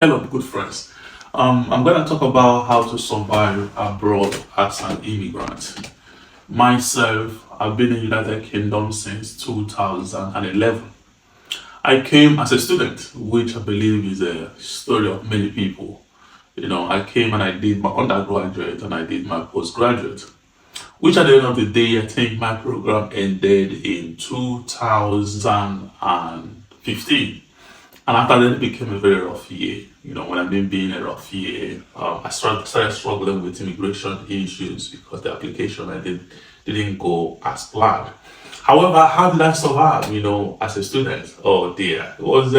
Hello, good friends. I'm going to talk about how to survive abroad as an immigrant. Myself, I've been in the United Kingdom since 2011. I came as a student, which I believe is a story of many people. I came and I did my undergraduate and I did my postgraduate, which at the end of the day, I think my program ended in 2015. And after that, it became a very rough year. When I mean being a rough year, I started struggling with immigration issues because the application didn't go as planned. However, how did I survive, as a student? Oh dear, it was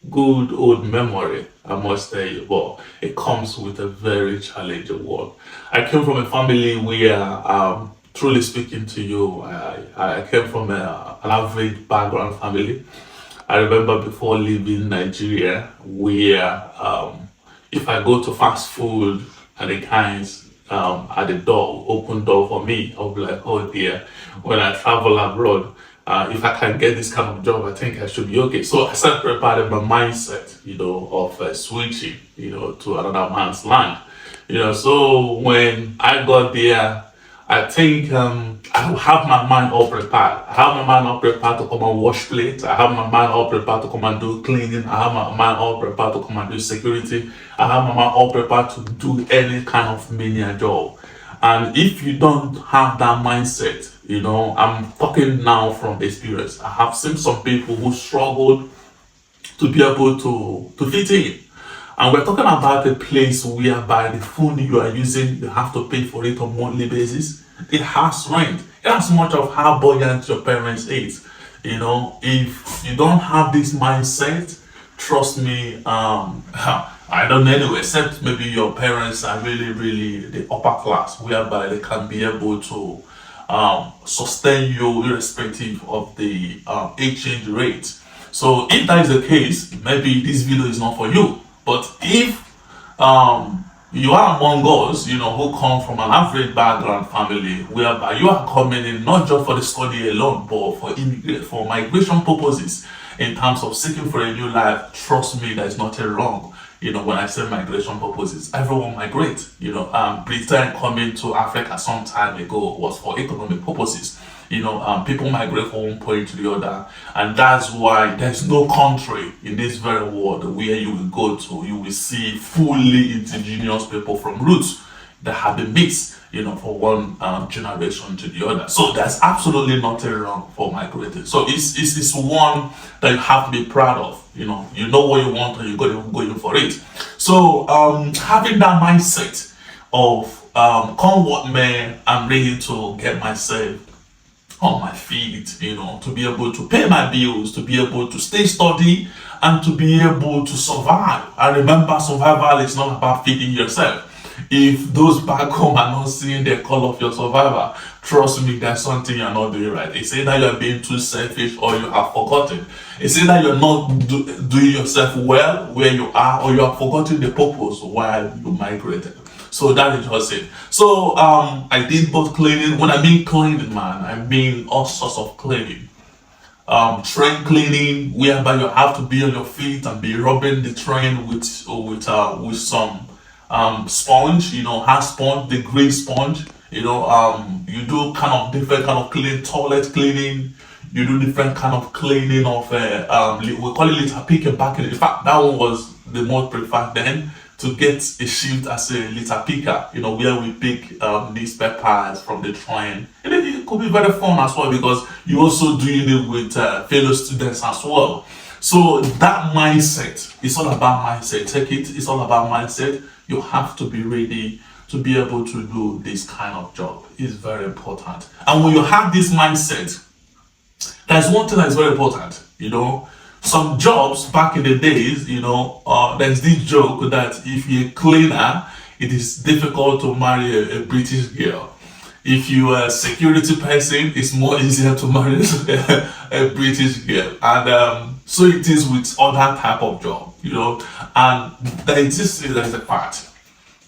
good old memory, I must tell you, but it comes with a very challenging one. I came from a family where, truly speaking to you, I came from an average background family. I remember before leaving Nigeria, where if I go to fast food and the guys at the door, open door for me, I'll be like, oh dear, when I travel abroad, if I can get this kind of job, I think I should be okay. So I started preparing my mindset, of switching, to another man's land. So when I got there, I think I have my mind all prepared. I have my mind all prepared to come and wash plates. I have my mind all prepared to come and do cleaning. I have my mind all prepared to come and do security. I have my mind all prepared to do any kind of menial job. And if you don't have that mindset, I'm talking now from experience. I have seen some people who struggled to be able to fit in. And we're talking about a place whereby the phone you are using, you have to pay for it on monthly basis. It has rent. It has much of how buoyant your parents is. If you don't have this mindset, trust me, I don't know anyway, except maybe your parents are really, really the upper class, whereby they can be able to sustain you irrespective of the exchange rate. So if that is the case, maybe this video is not for you. But if you are among us, who come from an average background family, whereby you are coming in not just for the study alone, but for migration purposes, in terms of seeking for a new life, trust me, there's nothing wrong. When I say migration purposes, everyone migrates. Britain coming to Africa some time ago was for economic purposes. People migrate from one point to the other, and that's why there's no country in this very world where you will go to, you will see fully indigenous people from roots that have been mixed, from one generation to the other. So there's absolutely nothing wrong for migrating. So it's one that you have to be proud of. You know what you want and you're going for it. So having that mindset of come what may, I'm ready to get myself on my feet, to be able to pay my bills, to be able to stay steady, and to be able to survive. And remember, survival is not about feeding yourself. If those back home are not seeing the call of your survivor, trust me, there's something you're not doing right. It's either you're being too selfish or you have forgotten. It's either you're not doing yourself well where you are, or you have forgotten the purpose while you migrated. So that is just it. So I did both cleaning. When I mean cleaning, man, I mean all sorts of cleaning. Train cleaning, whereby you have to be on your feet and be rubbing the train with some sponge, hand sponge, the green sponge. You do kind of different kind of clean toilet cleaning. You do different kind of cleaning of we call it litter picking back in. In fact, that one was the most preferred then, to get a shift as a litter picker, where we pick these peppers from the train. And it could be very fun as well, because you also doing it with fellow students as well. So that mindset, it's all about mindset. Take it, it's all about mindset. You have to be ready to be able to do this kind of job. It's very important. And when you have this mindset, there's one thing that's very important, some jobs back in the days, there's this joke that if you're a cleaner, it is difficult to marry a British girl. If you are a security person, it's more easier to marry a British girl. And so it is with other type of job, and there is a fact.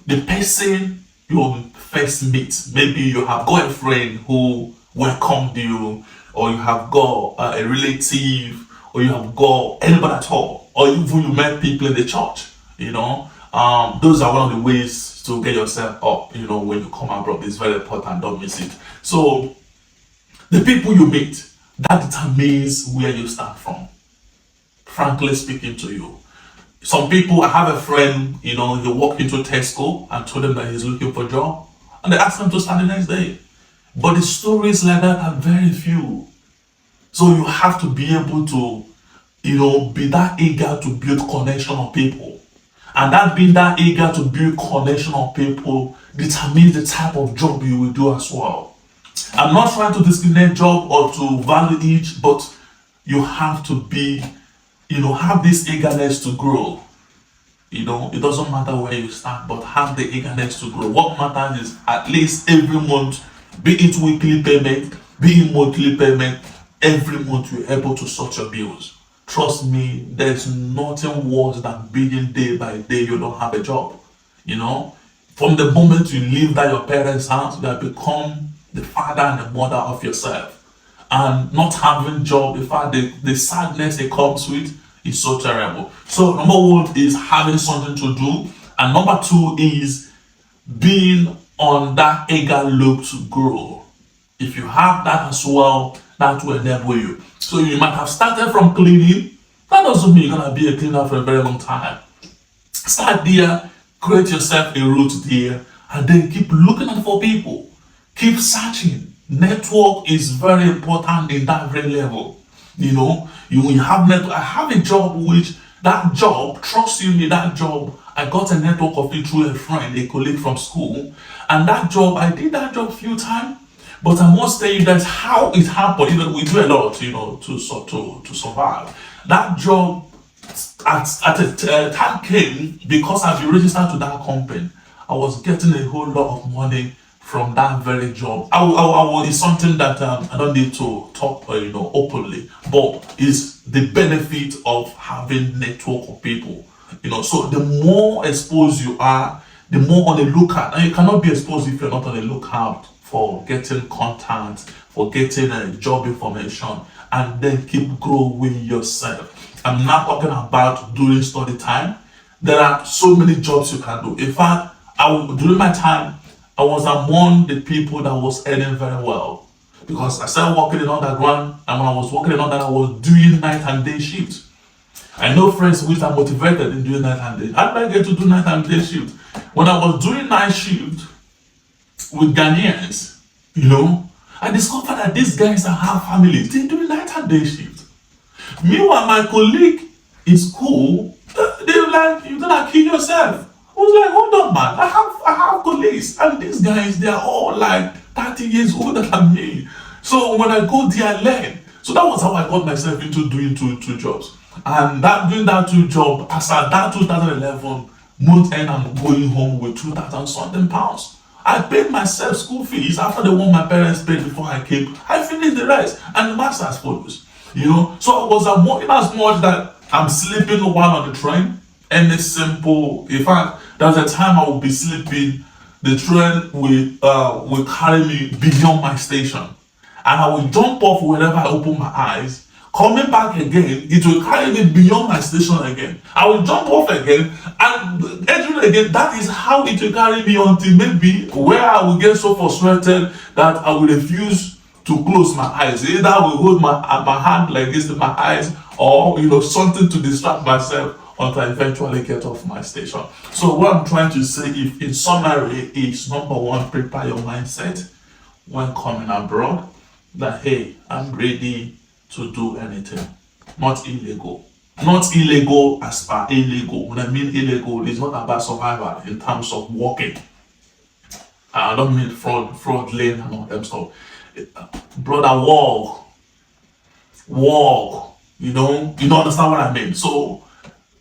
The person you first meet, maybe you have got a friend who welcomed you, or you have got a relative, or you have got anybody at all, or even you met people in the church, Those are one of the ways to get yourself up, when you come abroad. It's very important, don't miss it. So the people you meet, that determines where you start from, frankly speaking to you. Some people, I have a friend, he walked into Tesco and told them that he's looking for a job, and they asked him to start the next day. But the stories like that are very few. So you have to be able to, be that eager to build connection of people. And that being that eager to build connection of people determines the type of job you will do as well. I'm not trying to discriminate job or to value each, but you have to be, have this eagerness to grow. It doesn't matter where you start, but have the eagerness to grow. What matters is at least every month, be it weekly payment, be it monthly payment, every month you're able to sort your bills. Trust me, there's nothing worse than being day by day you don't have a job. From the moment you leave that your parents' house, you have become the father and the mother of yourself. And not having job, in fact, the sadness it comes with is so terrible. So number one is having something to do, and number two is being on that eager look to grow. If you have that as well, that will enable you. So you might have started from cleaning. That doesn't mean you're gonna be a cleaner for a very long time. Start there, create yourself a route there, and then keep looking out for people. Keep searching. Network is very important in that very level. You have network. I have a job which that job, trust me, that job, I got a network of it through a friend, a colleague from school. And that job, I did that job a few times. But I must tell you that's how it happened. We do a lot, to survive. That job at a time came because I've been registered to that company. I was getting a whole lot of money from that very job. It's something that I don't need to talk, openly, but it's the benefit of having network of people. So the more exposed you are, the more on the lookout. And you cannot be exposed if you're not on the lookout for getting contact, for getting job information, and then keep growing yourself. I'm not talking about during study time. There are so many jobs you can do. In fact, during my time, I was among the people that was earning very well, because I started working in underground, and when I was working in underground, I was doing night and day shifts. I know friends which are motivated in doing night and day. How did I get to do night and day shift? When I was doing night shift with Ghanaians, I discovered that these guys that have families, they do night and day shift. Meanwhile, my colleague in school, they were like, "You're gonna kill yourself." I was like, "Hold on, man. I have colleagues, and these guys, they are all like 30 years older than me." So when I go there, I learn. So that was how I got myself into doing two jobs. And doing that two job, as at that 2011 month end, I'm going home with 2,000 something pounds. I paid myself school fees after the one my parents paid before I came. I finished the rest, and the master's follows. So I was in as much that I'm sleeping while on the train. And it's simple. In fact, there's a time I will be sleeping. The train will carry me beyond my station, and I will jump off whenever I open my eyes. Coming back again, it will carry me beyond my station again. I will jump off again and entering again. That is how it will carry me until maybe where I will get so frustrated that I will refuse to close my eyes. Either I will hold my hand like this to my eyes, or something to distract myself until I eventually get off my station. So what I'm trying to say, if in summary, is number one, prepare your mindset when coming abroad that, hey, I'm ready to do anything. Not illegal. Not illegal as per illegal. When I mean illegal, it's not about survival in terms of working. I don't mean fraud lane and all that stuff. Brother, walk. You understand what I mean? So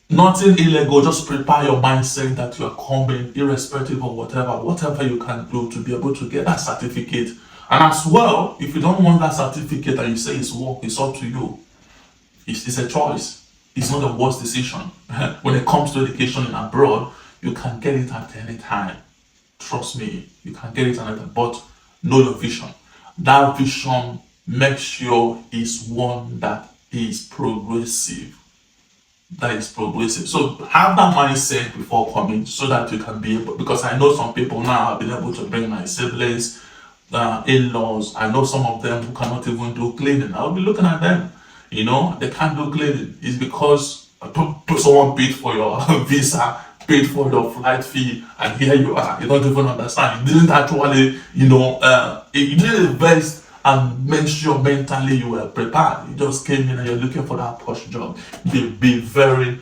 nothing illegal, just prepare your mindset that you are coming, irrespective of whatever you can do to be able to get that certificate. And as well, if you don't want that certificate and you say it's work, it's up to you. It's a choice. It's not a worst decision. When it comes to education in abroad, you can get it at any time. Trust me, you can get it at any time, but know your vision. That vision, make sure is one that is progressive. that is progressive. So have that mindset before coming so that you can be able, because I know some people now have been able to bring my siblings, in-laws. I know some of them who cannot even do cleaning. I'll be looking at them, they can't do cleaning. It's because someone paid for your visa, paid for your flight fee, and here you are. You don't even understand. You didn't actually, you didn't invest and make sure mentally you were prepared. You just came in and you're looking for that posh job. Be very,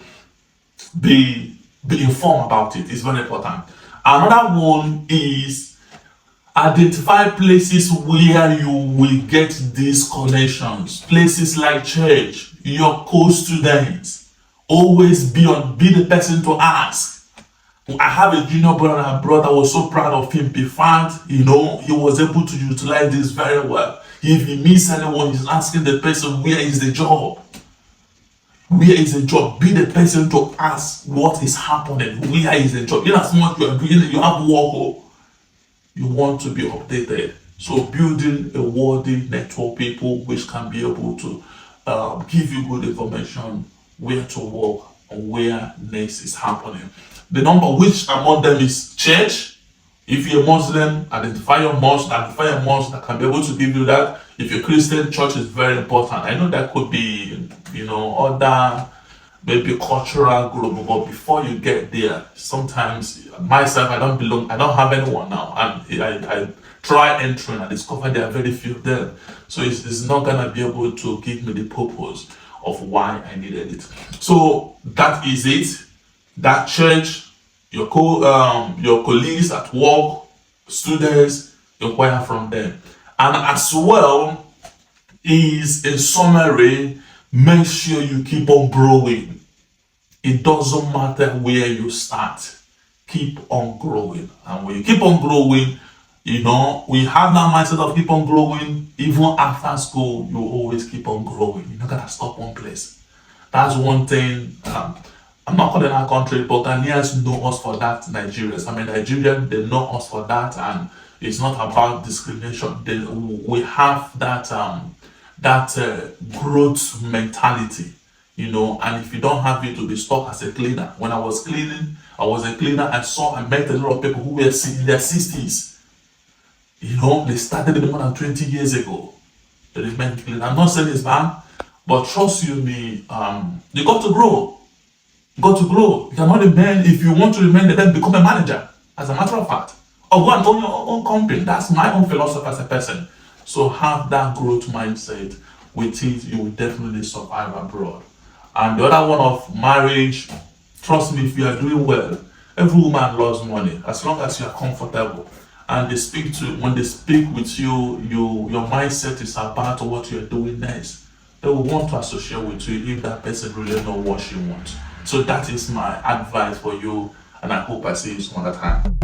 be informed about it. It's very important. Another one is identify places where you will get these connections. Places like church, your co-students. Always be the person to ask. I have a junior brother and abroad. I was so proud of him. Be fact, he was able to utilize this very well. If he meets anyone, he's asking the person, where is the job? Where is the job? Be the person to ask what is happening. Where is the job? In as much you are doing it, you have work. You want to be updated. So building a worthy network, people which can be able to give you good information, where to work and where next is happening. The number which among them is church. If you're a Muslim, identify a mosque that can be able to give you that. If you're Christian, church is very important. I know that could be, other maybe cultural group, but before you get there, sometimes myself, I don't have anyone now, and I try entering and discover there are very few of them. So it's not gonna be able to give me the purpose of why I needed it. So that is it. That church, your colleagues at work, students, inquire from them. And as well is a summary, make sure you keep on growing. It doesn't matter where you start, keep on growing. And when you keep on growing, we have that mindset of keep on growing. Even after school, you always keep on growing. You're not gonna stop one place. That's one thing. I'm not calling our country, but Ghanaians know us for that. Nigerians, Nigerians, they know us for that, and it's not about discrimination. We have that growth mentality, and if you don't have it, to be stuck as a cleaner. When I was cleaning, I was a cleaner. I met a lot of people who were in their 60s. They started more than 20 years ago. They remain clean. I'm not saying it's bad, but trust you me, you got to grow. You got to grow. You cannot remain, if you want to remain there, then become a manager, as a matter of fact. Or go and own your own company. That's my own philosophy as a person. So have that growth mindset. With it, you will definitely survive abroad. And the other one of marriage, trust me, if you are doing well, every woman loves money, as long as you are comfortable. And when they speak with you, your mindset is about what you're doing next. They will want to associate with you if that person really knows what she wants. So that is my advice for you, and I hope I see you some other time.